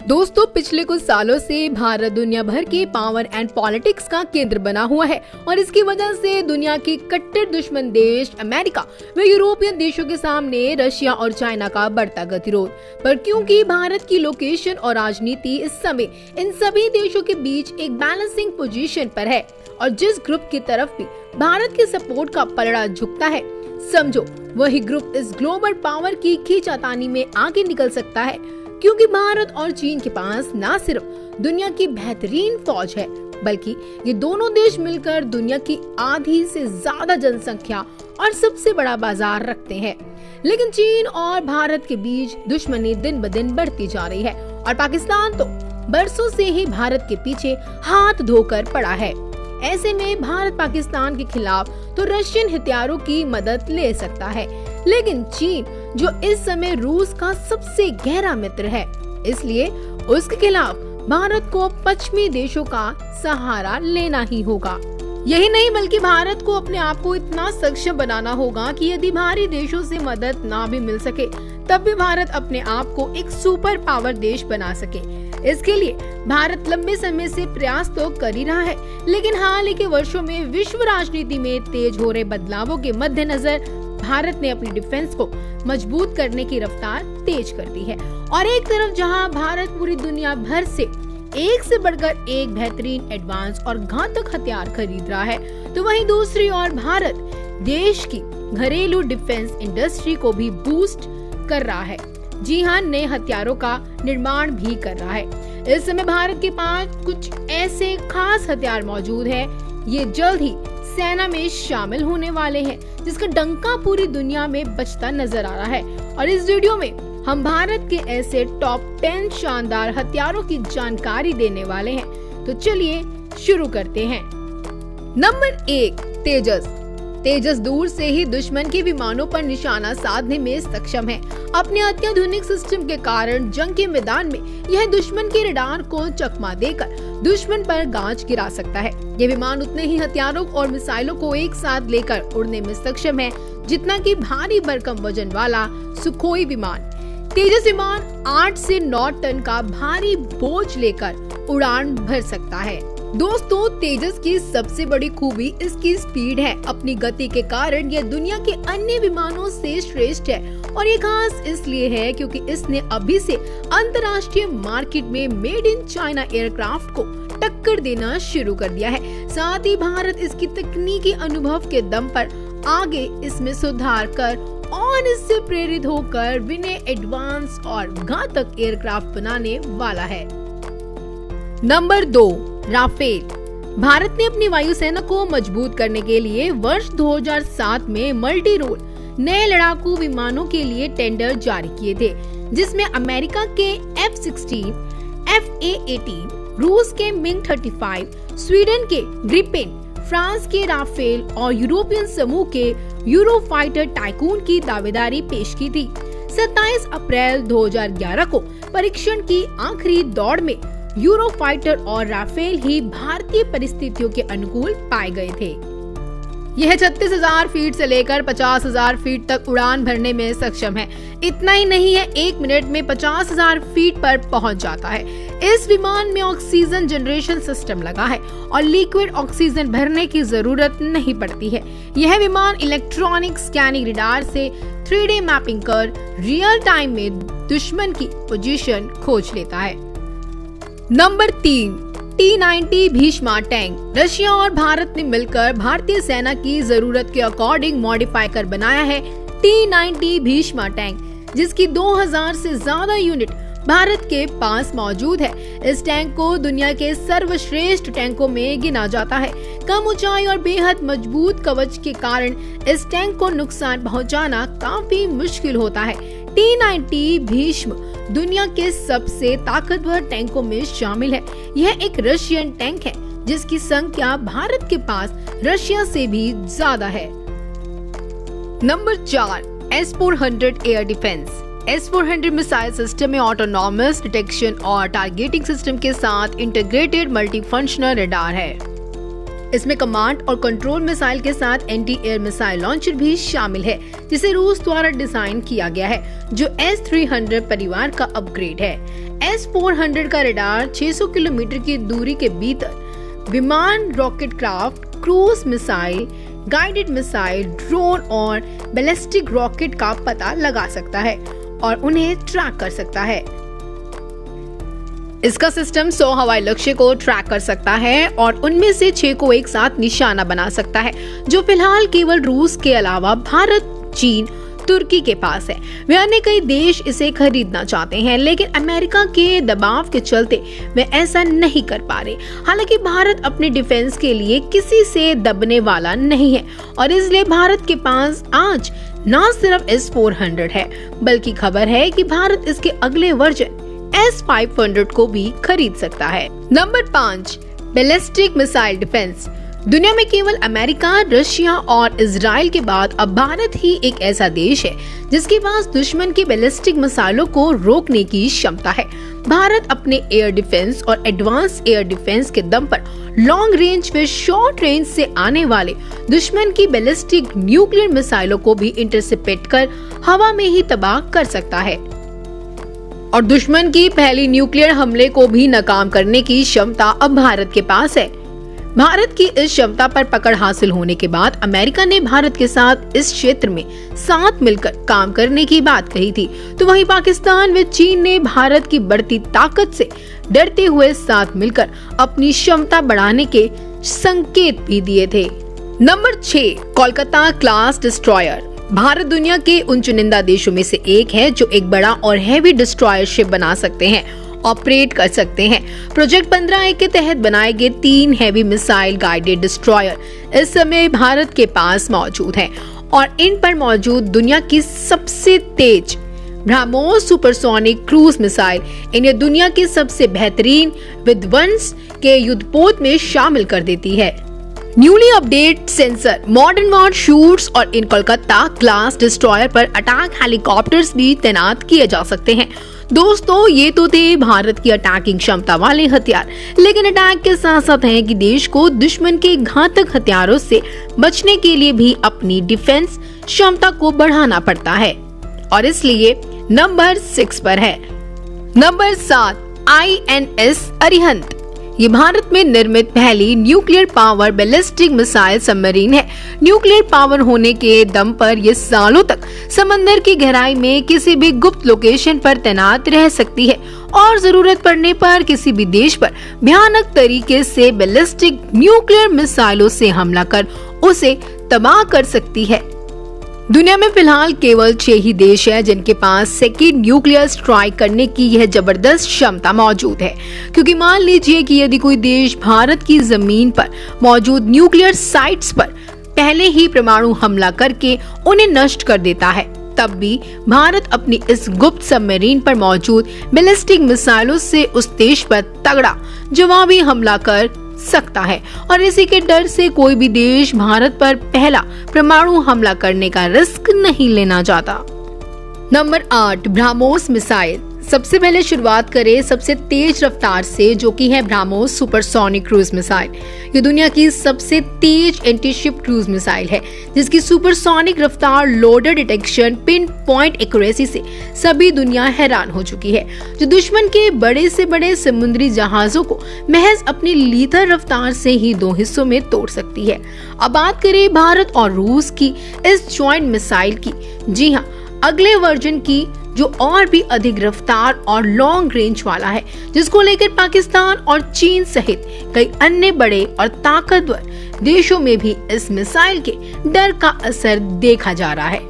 दोस्तों, पिछले कुछ सालों से भारत दुनिया भर के पावर एंड पॉलिटिक्स का केंद्र बना हुआ है और इसकी वजह से दुनिया के कट्टर दुश्मन देश अमेरिका व यूरोपियन देशों के सामने रशिया और चाइना का बढ़ता गतिरोध। पर क्योंकि भारत की लोकेशन और राजनीति इस समय इन सभी देशों के बीच एक बैलेंसिंग पोजीशन पर है और जिस ग्रुप की तरफ भी भारत के सपोर्ट का पलड़ा झुकता है, समझो वही ग्रुप इस ग्लोबल पावर की खींचातानी में आगे निकल सकता है। क्योंकि भारत और चीन के पास न सिर्फ दुनिया की बेहतरीन फौज है, बल्कि ये दोनों देश मिलकर दुनिया की आधी से ज्यादा जनसंख्या और सबसे बड़ा बाजार रखते हैं। लेकिन चीन और भारत के बीच दुश्मनी दिन ब दिन बढ़ती जा रही है और पाकिस्तान तो बरसों से ही भारत के पीछे हाथ धोकर पड़ा है। ऐसे में भारत पाकिस्तान के खिलाफ तो रशियन हथियारों की मदद ले सकता है, लेकिन चीन जो इस समय रूस का सबसे गहरा मित्र है, इसलिए उसके खिलाफ भारत को पश्चिमी देशों का सहारा लेना ही होगा। यही नहीं बल्कि भारत को अपने आप को इतना सक्षम बनाना होगा कि यदि बाहरी देशों से मदद ना भी मिल सके तब भी भारत अपने आप को एक सुपर पावर देश बना सके। इसके लिए भारत लंबे समय से प्रयास तो कर ही रहा है, लेकिन हाल ही के वर्षों में विश्व राजनीति में तेज हो रहे बदलावों के मद्देनजर भारत ने अपनी डिफेंस को मजबूत करने की रफ्तार तेज कर दी है। और एक तरफ जहां भारत पूरी दुनिया भर से एक से बढ़कर एक बेहतरीन एडवांस और घातक हथियार खरीद रहा है, तो वहीं दूसरी ओर भारत देश की घरेलू डिफेंस इंडस्ट्री को भी बूस्ट कर रहा है। जी हाँ, नए हथियारों का निर्माण भी कर रहा है। इस समय भारत के पास कुछ ऐसे खास हथियार मौजूद है, ये जल्द ही सेना में शामिल होने वाले हैं, जिसका डंका पूरी दुनिया में बजता नजर आ रहा है। और इस वीडियो में हम भारत के ऐसे टॉप 10 शानदार हथियारों की जानकारी देने वाले हैं। तो चलिए शुरू करते हैं। नंबर 1, तेजस। तेजस दूर से ही दुश्मन के विमानों पर निशाना साधने में सक्षम है। अपने अत्याधुनिक सिस्टम के कारण जंग के मैदान में यह दुश्मन के रडार को चकमा देकर दुश्मन पर गाज गिरा सकता है। ये विमान उतने ही हथियारों और मिसाइलों को एक साथ लेकर उड़ने में सक्षम है जितना कि भारी भरकम वजन वाला सुखोई विमान। तेजस विमान 8 से 9 टन का भारी बोझ लेकर उड़ान भर सकता है। दोस्तों, तेजस की सबसे बड़ी खूबी इसकी स्पीड है। अपनी गति के कारण यह दुनिया के अन्य विमानों से श्रेष्ठ है और ये खास इसलिए है क्योंकि इसने अभी से अंतर्राष्ट्रीय मार्केट में मेड इन चाइना एयरक्राफ्ट को टक्कर देना शुरू कर दिया है। साथ ही भारत इसकी तकनीकी अनुभव के दम पर आगे इसमें सुधार कर और इससे प्रेरित होकर विनय एडवांस और घातक एयरक्राफ्ट बनाने वाला है। Number 2, Rafale. भारत ने अपनी वायुसेना को मजबूत करने के लिए वर्ष 2007 में मल्टी रोल नए लड़ाकू विमानों के लिए टेंडर जारी किए थे, जिसमें अमेरिका के F-16, F/A-18, रूस के मिग 35, स्वीडन के ग्रिपेन, फ्रांस के राफेल और यूरोपियन समूह के यूरोफाइटर टाइकून की दावेदारी पेश की थी। 27 अप्रैल 2011 को परीक्षण की आखिरी दौड़ में यूरोफाइटर और राफेल ही भारतीय परिस्थितियों के अनुकूल पाए गए थे। यह 36,000 फीट से लेकर 50,000 फीट तक उड़ान भरने में सक्षम है। इतना ही नहीं है, 1 मिनट में 50,000 फीट पर पहुंच जाता है। इस विमान में ऑक्सीजन जनरेशन सिस्टम लगा है और लिक्विड ऑक्सीजन भरने की जरूरत नहीं पड़ती है। यह विमान इलेक्ट्रॉनिक स्कैनिंग रडार से 3D मैपिंग कर रियल टाइम में दुश्मन की पोजीशन खोज लेता है। Number 3, T-90 Bheeshma tank. Russia और भारत ने मिलकर भारतीय सेना की जरूरत के अकॉर्डिंग मॉडिफाई कर बनाया है T-90 भीष्मा टैंक, जिसकी 2000 से ज्यादा यूनिट भारत के पास मौजूद है। इस टैंक को दुनिया के सर्वश्रेष्ठ टैंकों में गिना जाता है। कम ऊंचाई और बेहद मजबूत कवच के कारण इस टैंक को नुकसान पहुंचाना काफी मुश्किल होता है। T-90 भीष्म दुनिया के सबसे ताकतवर टैंकों में शामिल है। यह एक रशियन टैंक है जिसकी संख्या भारत के पास रशिया से भी ज्यादा है। Number 4, S-400 air defence. S-400 missile system में ऑटोनॉमस डिटेक्शन और टारगेटिंग सिस्टम के साथ इंटीग्रेटेड मल्टी फंक्शनल रडार है। इसमें कमांड और कंट्रोल मिसाइल के साथ एंटी एयर मिसाइल लॉन्चर भी शामिल है, जिसे रूस द्वारा डिजाइन किया गया है, जो S-300 परिवार का अपग्रेड है। S-400 का रडार 600 किलोमीटर की दूरी के भीतर विमान, rocket craft, cruise missile, guided missile, drone और बैलिस्टिक रॉकेट का पता लगा सकता है और उन्हें ट्रैक कर सकता है। इसका सिस्टम 100 हवाई लक्ष्य को ट्रैक कर सकता है और उनमें से 6 को एक साथ निशाना बना सकता है, जो फिलहाल केवल रूस के अलावा भारत, चीन, तुर्की के पास है। वे अन्य कई देश इसे खरीदना चाहते हैं, लेकिन अमेरिका के दबाव के चलते वे ऐसा नहीं कर पा रहे। हालांकि भारत अपने डिफेंस के लिए किसी से दबने वाला नहीं है और इसलिए भारत के पास आज न सिर्फ S-400 है, बल्कि खबर है कि भारत इसके अगले वर्जन S-500 को भी खरीद सकता है। Number 5, ballistic missile defence. दुनिया में केवल अमेरिका, रशिया और इजराइल के बाद अब भारत ही एक ऐसा देश है जिसके पास दुश्मन की बैलिस्टिक मिसाइलों को रोकने की क्षमता है। भारत अपने एयर डिफेंस और एडवांस एयर डिफेंस के दम पर लॉन्ग रेंज व शॉर्ट रेंज से आने वाले दुश्मन की बैलिस्टिक न्यूक्लियर मिसाइलों को भी इंटरसेप्ट कर हवा में ही तबाह कर सकता है और दुश्मन की पहली न्यूक्लियर हमले को भी नाकाम करने की क्षमता अब भारत के पास है। भारत की इस क्षमता पर पकड़ हासिल होने के बाद अमेरिका ने भारत के साथ इस क्षेत्र में साथ मिलकर काम करने की बात कही थी, तो वहीं पाकिस्तान व चीन ने भारत की बढ़ती ताकत से डरते हुए साथ मिलकर अपनी क्षमता बढ़ाने के संकेत भी दिए थे। Number 6, Kolkata class destroyer. Bharat दुनिया के उन चुनिंदा देशों में से एक है जो एक बड़ा और हैवी डिस्ट्रॉयर शिप बना सकते हैं, ऑपरेट कर सकते हैं। प्रोजेक्ट 15A के तहत बनाए गए 3 हैवी मिसाइल गाइडेड डिस्ट्रॉयर इस समय भारत के पास मौजूद हैं और इन पर मौजूद दुनिया की सबसे तेज ब्रह्मोस सुपरसोनिक क्रूज मिसाइल इन्हें दुनिया के सबसे बेहतरीन विध्वंस के युद्धपोत में शामिल कर देती है। Newly update sensor, modern war shoots और इन कोलकाता क्लास डिस्ट्रॉयर पर अटैक हेलीकॉप्टर्स भी तैनात किए जा सकते हैं। दोस्तों, ये तो थे भारत की अटैकिंग क्षमता वाले हथियार, लेकिन अटैक के साथ साथ है कि देश को दुश्मन के घातक हथियारों से बचने के लिए भी अपनी डिफेंस क्षमता को बढ़ाना पड़ता है और इसलिए नंबर 6 पर है। Number 7, INS Arihant. ये भारत में निर्मित पहली nuclear power ballistic missile submarine है। न्यूक्लियर पावर होने के दम पर ये सालों तक समंदर की गहराई में किसी भी गुप्त लोकेशन पर तैनात रह सकती है और जरूरत पड़ने पर किसी भी देश पर भयानक तरीके से बैलिस्टिक न्यूक्लियर मिसाइलों से हमला कर उसे तबाह कर सकती है। दुनिया में फिलहाल केवल 6 ही देश है जिनके पास सेकेंड न्यूक्लियर स्ट्राइक करने की यह जबरदस्त क्षमता मौजूद है, क्योंकि मान लीजिए कि यदि कोई देश भारत की जमीन पर मौजूद न्यूक्लियर साइट्स पर पहले ही परमाणु हमला करके उन्हें नष्ट कर देता है, तब भी भारत अपनी इस गुप्त सबमरीन पर मौजूद बैलिस्टिक मिसाइलों से उस देश पर तगड़ा जवाबी हमला कर सकता है और इसी के डर से कोई भी देश भारत पर पहला परमाणु हमला करने का रिस्क नहीं लेना चाहता। Number 8, BrahMos missile. सबसे पहले शुरुआत करें सबसे तेज रफ्तार से, जो कि है ब्रह्मोस सुपरसोनिक क्रूज मिसाइल। ये दुनिया की सबसे तेज एंटी शिप क्रूज मिसाइल है, जिसकी सुपरसोनिक रफ्तार, loader detection, pin point accuracy से सभी दुनिया हैरान हो चुकी है, जो दुश्मन के बड़े से बड़े समुद्री जहाजों को महज अपनी लीथर रफ्तार से ही 2 हिस्सों में तोड़ सकती है। अब बात करें भारत और रूस की इस ज्वाइंट मिसाइल की। जी हाँ, अगले वर्जन की, जो और भी अधिक रफ्तार और लॉन्ग रेंज वाला है, जिसको लेकर पाकिस्तान और चीन सहित कई अन्य बड़े और ताकतवर देशों में भी इस मिसाइल के डर का असर देखा जा रहा है।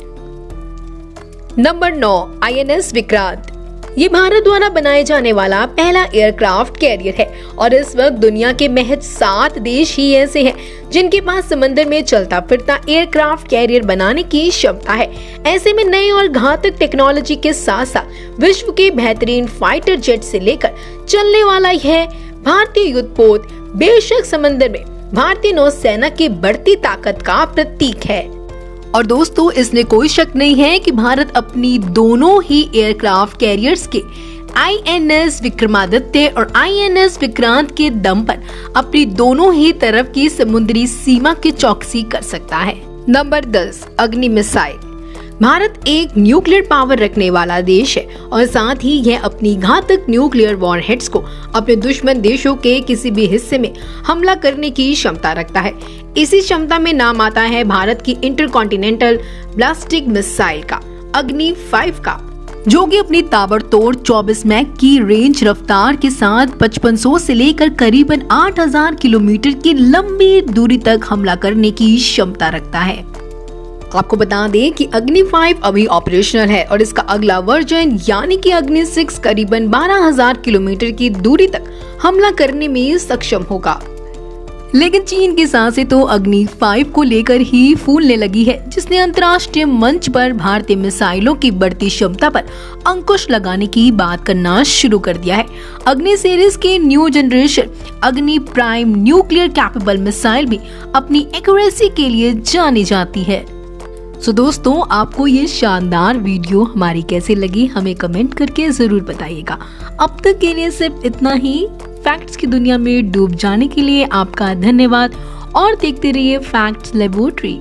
Number 9, INS Vikrant. ये भारत द्वारा बनाए जाने वाला पहला एयरक्राफ्ट कैरियर है और इस वक्त दुनिया के महज 7 देश ही ऐसे हैं जिनके पास समंदर में चलता फिरता एयरक्राफ्ट कैरियर बनाने की क्षमता है। ऐसे में नई और घातक टेक्नोलॉजी के साथ साथ विश्व के बेहतरीन फाइटर जेट से लेकर चलने वाला यह भारतीय युद्धपोत बेशक समंदर में भारतीय नौसेना की बढ़ती ताकत का प्रतीक है। और दोस्तों, इसमें कोई शक नहीं है कि भारत अपनी दोनों ही एयरक्राफ्ट कैरियर्स के INS विक्रमादित्य और INS विक्रांत के दम पर अपनी दोनों ही तरफ की समुद्री सीमा की चौकसी कर सकता है। नंबर 10, अग्नि मिसाइल। भारत एक न्यूक्लियर पावर रखने वाला देश है और साथ ही यह अपनी घातक न्यूक्लियर वॉरहेड्स को अपने दुश्मन देशों के किसी भी हिस्से में हमला करने की क्षमता रखता है। इसी क्षमता में नाम आता है भारत की इंटरकॉन्टिनेंटल बैलिस्टिक मिसाइल का, अग्नि 5 का, जो कि अपनी ताबड़तोड़ 24 मैक की रेंज रफ्तार के साथ 5500 से लेकर करीबन 8000 किलोमीटर की लंबी दूरी तक हमला करने की क्षमता रखता है। आपको बता दें कि अग्नि 5 अभी ऑपरेशनल है और इसका अगला वर्जन यानी कि अग्नि 6 करीबन 12000 किलोमीटर की दूरी तक हमला करने में सक्षम होगा। लेकिन चीन की सांसें तो अग्नि 5 को लेकर ही फूलने लगी है, जिसने अंतर्राष्ट्रीय मंच पर भारतीय मिसाइलों की बढ़ती क्षमता पर अंकुश लगाने की बात करना शुरू कर दिया है। अग्नि सीरीज के न्यू जनरेशन अग्नि प्राइम न्यूक्लियर कैपेबल मिसाइल भी अपनी एक्यूरेसी के लिए जानी जाती है। तो दोस्तों, आपको ये शानदार वीडियो हमारी कैसे लगी हमें कमेंट करके जरूर बताइएगा। अब तक के लिए सिर्फ इतना ही। फैक्ट्स की दुनिया में डूब जाने के लिए आपका धन्यवाद और देखते रहिए फैक्ट्स लेबोरेटरी।